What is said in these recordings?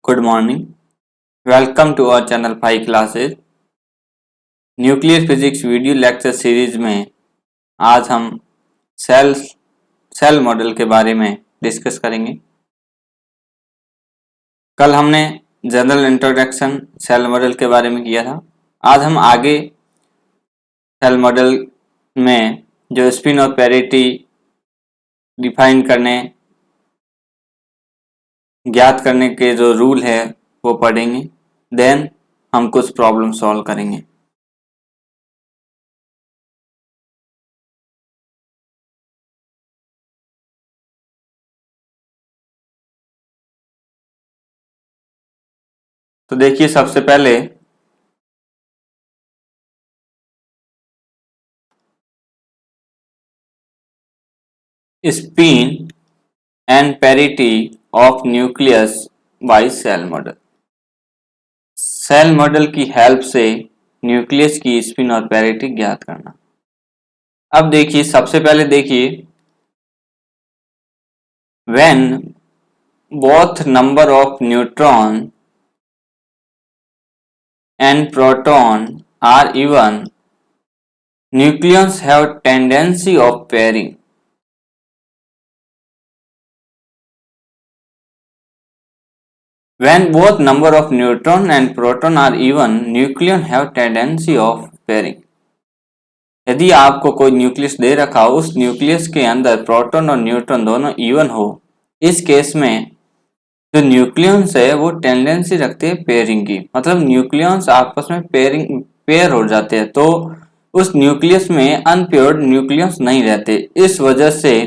Good morning. Welcome to our channel 5 classes. Nuclear physics video lecture series में आज हम cell model के बारे में डिस्कस करेंगे। कल हमने जनरल इंट्रोडक्शन सेल मॉडल के बारे में किया था। आज हम आगे सेल मॉडल में जो स्पिन और पैरिटी डिफाइन करने ज्ञात करने के जो रूल है वो पढ़ेंगे। देन हम कुछ प्रॉब्लम सॉल्व करेंगे। तो देखिए, सबसे पहले spin and parity of nucleus by shell model. Shell model की हेल्प से न्यूक्लियस की स्पिन और पैरिटी ज्ञात करना। अब देखिए, सबसे पहले देखिए, when both number of neutron and proton are even, nucleus have tendency of pairing. When both number of neutron and proton are even, nucleon have tendency of pairing. यदि आपको कोई न्यूक्लियस दे रखा हो, उस न्यूक्लियस के अंदर प्रोटॉन और neutron दोनों इवन हो, इस केस में जो न्यूक्लियंस है वो टेंडेंसी रखते हैं पेयरिंग की। मतलब न्यूक्लियंस आपस में पेयर हो जाते हैं, तो उस न्यूक्लियस में अनपेयर्ड न्यूक्लियंस नहीं रहते। इस वजह से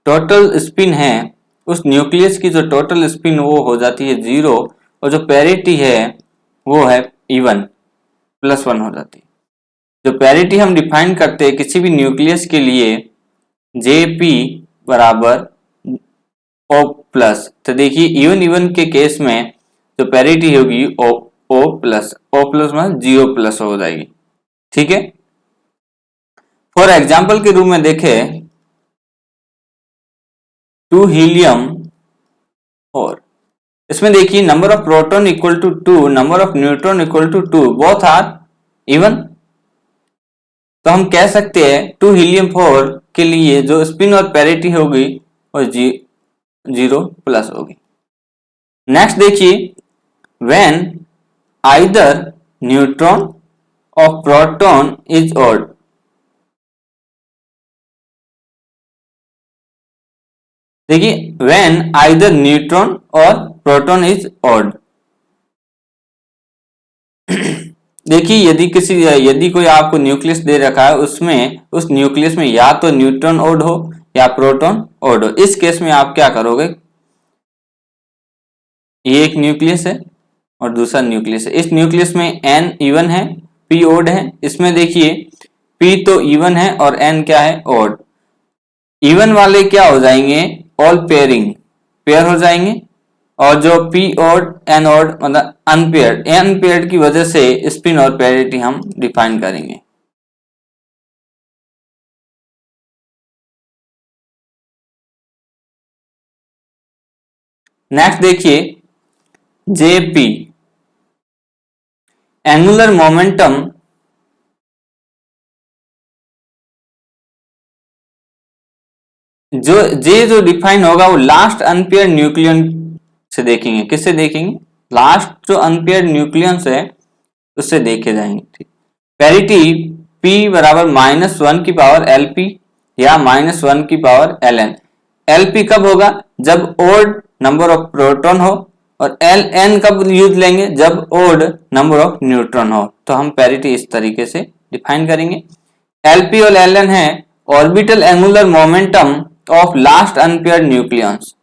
टोटल स्पिन है उस न्यूक्लियस की, जो टोटल स्पिन वो हो जाती है 0, और जो पैरिटी है वो है इवन +1 हो जाती है। जो पैरिटी हम डिफाइन करते हैं किसी भी न्यूक्लियस के लिए, Jp बराबर O+। तो देखिए, इवन के केस में जो पैरिटी होगी O+, मतलब 0+ हो जाएगी। ठीक है। फॉर एग्जाम्पल के रूप में देखें, 2 हीलियम, और इसमें देखिए number of proton equal to 2, number of neutron equal to 2, both are even. तो हम कह सकते हैं 2 हीलियम 4 के लिए जो स्पिन और पैरिटी होगी वो 0+ होगी। नेक्स्ट देखिए, व्हेन आइदर न्यूट्रॉन और प्रोटॉन इज ऑड। देखिए, व्हेन आइदर न्यूट्रॉन और प्रोटॉन इज ऑड। देखिए, यदि कोई आपको न्यूक्लियस दे रखा है, उसमें उस न्यूक्लियस में या तो न्यूट्रॉन ऑड हो या प्रोटॉन ऑड हो। इस केस में आप क्या करोगे, ये एक न्यूक्लियस है और दूसरा न्यूक्लियस है। इस न्यूक्लियस में n इवन है, p ऑड है। इसमें देखिए p तो इवन है और n क्या है, ऑड। इवन वाले क्या हो जाएंगे, ऑल पेयर हो जाएंगे, और जो p ऑड n ऑड मतलब अनपेयर्ड की वजह से स्पिन और पैरिटी हम डिफाइन करेंगे। नेक्स्ट देखिए, Jp एंगुलर मोमेंटम जो डिफाइन होगा वो लास्ट अनपेयर न्यूक्लियन से देखेंगे। किससे देखेंगे, लास्ट जो अनपेयर न्यूक्लियंस है उससे देखे जाएंगे। ठीक। पैरिटी p बराबर -1 की पावर Lp या -1 की पावर Ln। Lp कब होगा, जब ओड नंबर ऑफ प्रोटॉन हो, और Ln कब यूज लेंगे, जब ओड नंबर ऑफ न्यूट्रॉन हो। तो हम पैरिटी इस तरीके से डिफाइन करेंगे। Lp और Ln है orbital angular momentum of last unpaired nucleons.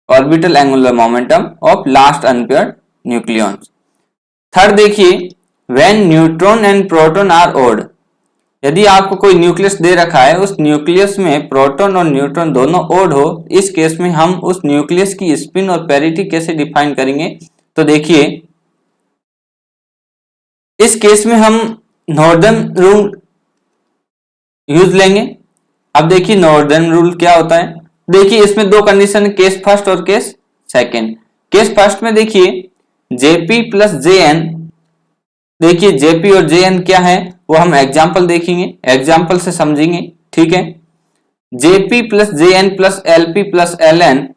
Orbital angular momentum of last unpaired nucleons. Third देखिए, when neutron and proton are odd. यदि आपको कोई न्यूक्लियस दे रखा है, उस न्यूक्लियस में प्रोटॉन और न्यूट्रॉन दोनों ऑड हो, इस केस में हम उस न्यूक्लियस की स्पिन और पैरिटी कैसे डिफाइन करेंगे। तो देखिए, इस केस में हम नॉर्दर्न रूल यूज लेंगे। अब देखिए नॉर्दर्न रूल क्या होता है। देखिए, इसमें दो कंडीशन, केस फर्स्ट और केस सेकंड। केस फर्स्ट में देखिए जेपी प्लस जे एन, देखिए जेपी और जे एन क्या है वो हम एग्जाम्पल देखेंगे, एग्जाम्पल से समझेंगे, ठीक है। JP plus J N plus LP plus L N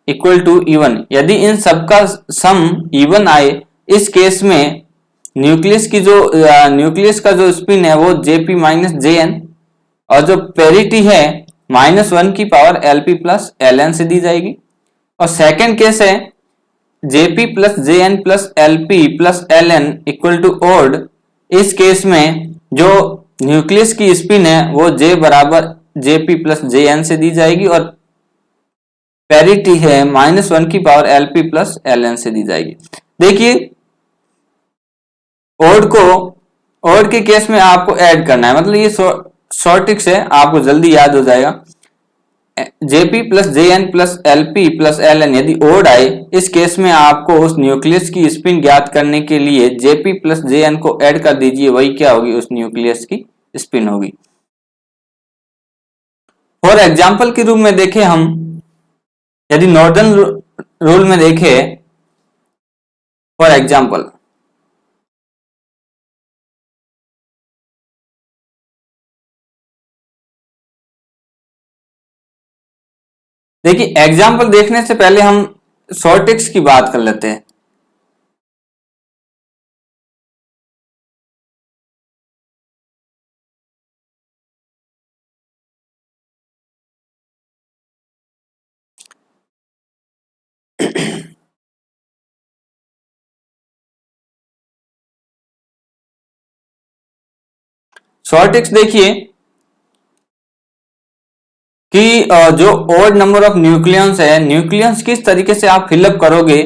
equal to even, यदि इन सबका सम इवन आए, इस केस में न्यूक्लियस की जो न्यूक्लियस का जो स्पिन है वो जेपी माइनस जे एन, और जो पेरिटी है -1 की power LP plus L N से दी जाएगी। और सेकेंड केस है JP plus J N plus LP plus L N equal to odd, इस केस में जो न्यूक्लियस की स्पिन है वो जे बराबर जेपी प्लस जे एन से दी जाएगी, और पेरिटी है -1 की power LP plus L N से दी जाएगी। देखिए ओड को, ओड के केस में आपको ऐड करना है, मतलब ये शॉर्ट ट्रिक्स है, आपको जल्दी याद हो जाएगा। JP plus J N plus LP plus L N यदि ओड आए, इस केस में आपको उस न्यूक्लियस की स्पिन ज्ञात करने के लिए जेपी प्लस जे एन को ऐड कर दीजिए, वही क्या होगी, उस न्यूक्लियस की स्पिन होगी। फॉर एग्जाम्पल के रूप में देखें हम, यदि नॉर्दर्न रूल में देखें, फॉर एग्जाम्पल देखिए, एग्जाम्पल देखने से पहले हम शॉर्ट ट्रिक्स की बात कर लेते हैं। शॉर्ट ट्रिक्स देखिए कि जो ओड नंबर ऑफ न्यूक्लियंस है, न्यूक्लियंस किस तरीके से आप फिलअप करोगे,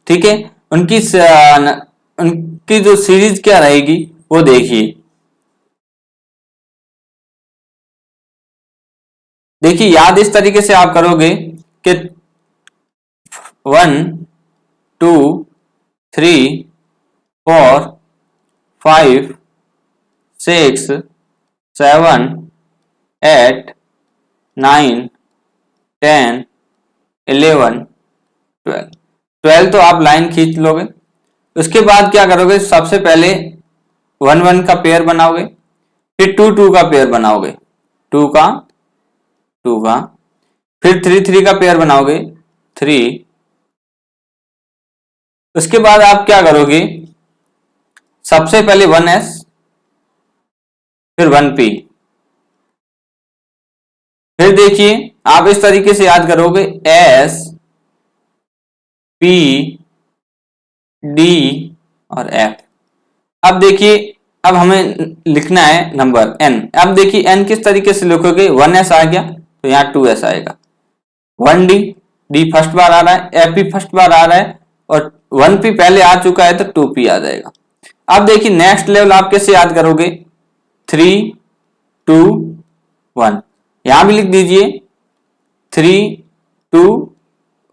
ठीक है, उनकी जो सीरीज क्या रहेगी वो देखिए। देखिए याद इस तरीके से आप करोगे कि 1 2 3 4 5 6 7 8 9 10 11 12, 12 तो आप लाइन खींच लोगे। उसके बाद क्या करोगे, सबसे पहले 1 1 का पेयर बनाओगे, फिर 2 2 का पेयर बनाओगे, 2 का 2 का, फिर 3 3 का पेयर बनाओगे, 3। उसके बाद आप क्या करोगे, सबसे पहले 1s फिर 1p, फिर देखिए आप इस तरीके से याद करोगे एस पी डी और एफ। अब देखिए, अब हमें लिखना है नंबर n। अब देखिए n किस तरीके से लिखोगे, 1s आ गया तो यहाँ 2s आएगा, 1d, d फर्स्ट बार आ रहा है, एफ भी फर्स्ट बार आ रहा है, और 1p पहले आ चुका है तो 2p आ जाएगा। अब देखिए नेक्स्ट लेवल आप कैसे याद करोगे, 3 2 1, यहां भी लिख दीजिए 3 2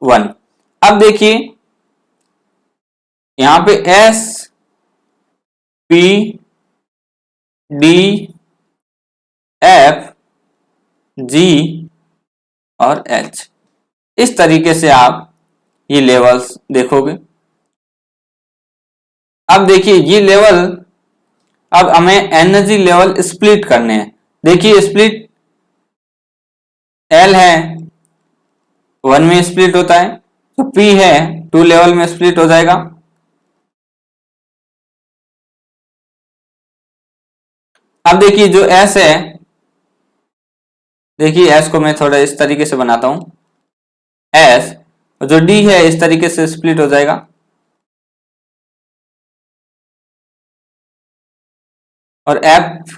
1। अब देखिए यहां पे S P D F G और एच, इस तरीके से आप ये लेवल्स देखोगे। अब देखिए ये लेवल, अब हमें एनर्जी लेवल स्प्लिट करने हैं। देखिए स्प्लिट एल है 1 में स्प्लिट होता है, तो पी है 2 लेवल में स्प्लिट हो जाएगा। अब देखिए जो एस है, देखिए एस को मैं थोड़ा इस तरीके से बनाता हूं, एस, जो डी है इस तरीके से स्प्लिट हो जाएगा, और एफ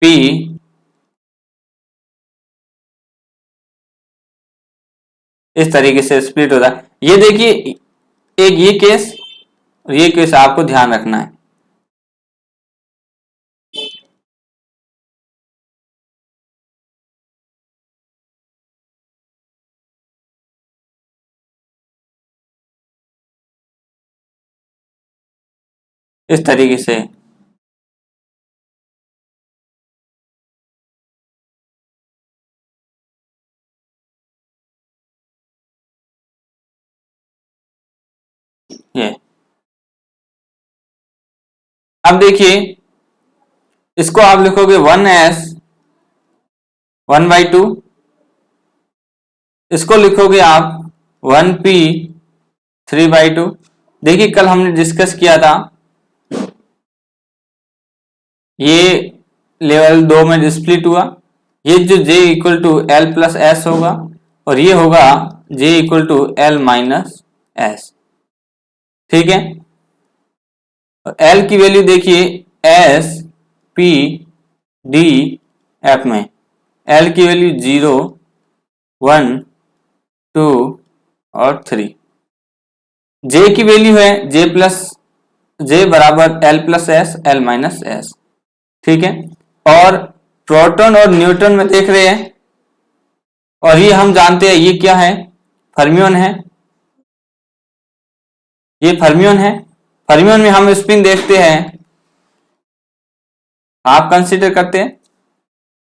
पी इस तरीके से स्प्लिट होता है। ये देखिए एक ये केस और ये केस आपको ध्यान रखना है। इस तरीके से ये। अब देखिए इसको आप लिखोगे 1s 1/2, इसको लिखोगे आप 1p 3/2। देखिए कल हमने डिस्कस किया था ये लेवल 2 में स्प्लिट हुआ, ये जो j equal to L plus S होगा और ये होगा j equal to L minus S. ठीक है, L की वैल्यू देखिए S P D F में L की वैल्यू 0 1 2 और 3। J की वैल्यू है J बराबर L plus S L minus S. ठीक है, और प्रोटॉन और न्यूट्रॉन में देख रहे हैं और ये हम जानते हैं ये क्या है, फर्मियन है, ये फर्मियन है। फर्मियन में हम स्पिन देखते हैं हाफ कंसीडर करते हैं।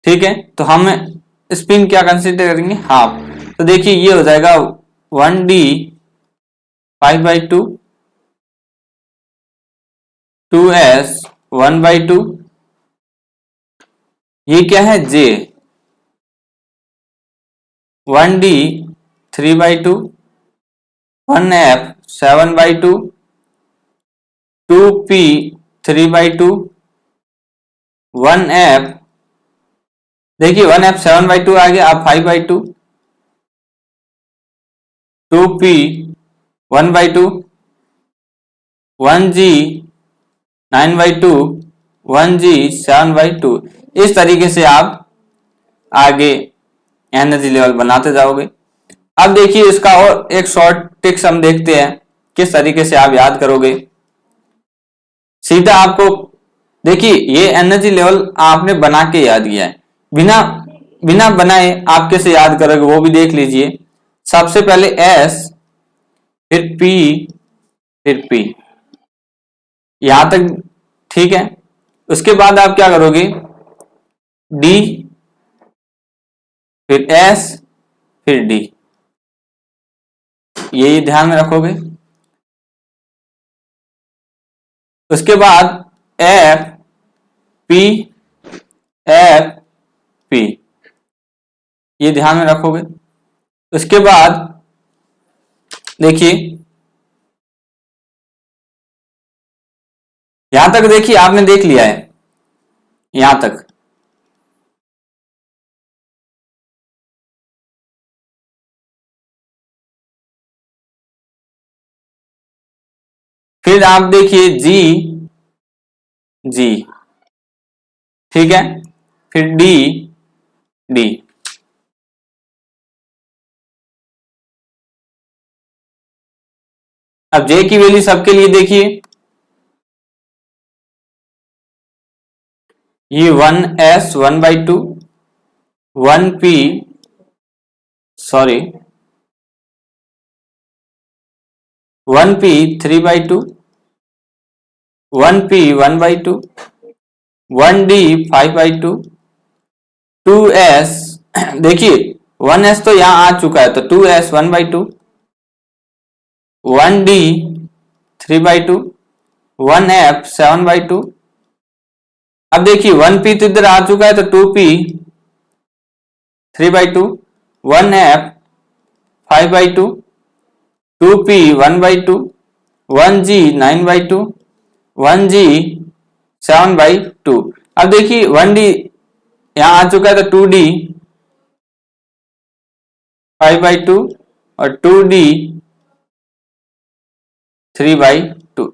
ठीक है, तो हम स्पिन क्या कंसीडर करेंगे, हाफ। तो देखिए ये हो जाएगा 1d 5/2 2s 1/2, ये क्या है j 1d 3/2 1f 7/2 2p 3/2 1f, देखिए 1f 7/2 आ गया, अब 5/2 2p 1/2 1g 9/2 1g 7/2। इस तरीके से आप आगे एनर्जी लेवल बनाते जाओगे। अब देखिए इसका और एक शॉर्ट टिक्स हम देखते हैं किस तरीके से आप याद करोगे। सीधा आपको देखिए ये एनर्जी लेवल आपने बना के याद किया है, बिना बनाए आप कैसे याद करोगे वो भी देख लीजिए। सबसे पहले S फिर P फिर P, यहां तक ठीक है। उसके बाद आप क्या करोगे, D फिर S फिर D, ये ध्यान में रखोगे। उसके बाद F P F P, ये ध्यान में रखोगे। उसके बाद देखिए यहां तक, देखिए आपने देख लिया है यहां तक। फिर आप देखिए G ठीक है, फिर D। अब J की वैल्यू सबके लिए देखिए, ये 1s 1/2 1p 3/2 1p 1/2 1d 5/2 2s, देखिए 1s तो यहां आ चुका है तो 2s 1/2 1d 3/2 1f 7/2। अब देखिए 1p तो इधर आ चुका है तो 2p 3/2 1f 5/2 2p 1/2 1g 9/2 1g 7/2। अब देखिए 1d यहां आ चुका है तो 2d 5/2 और 2d 3/2।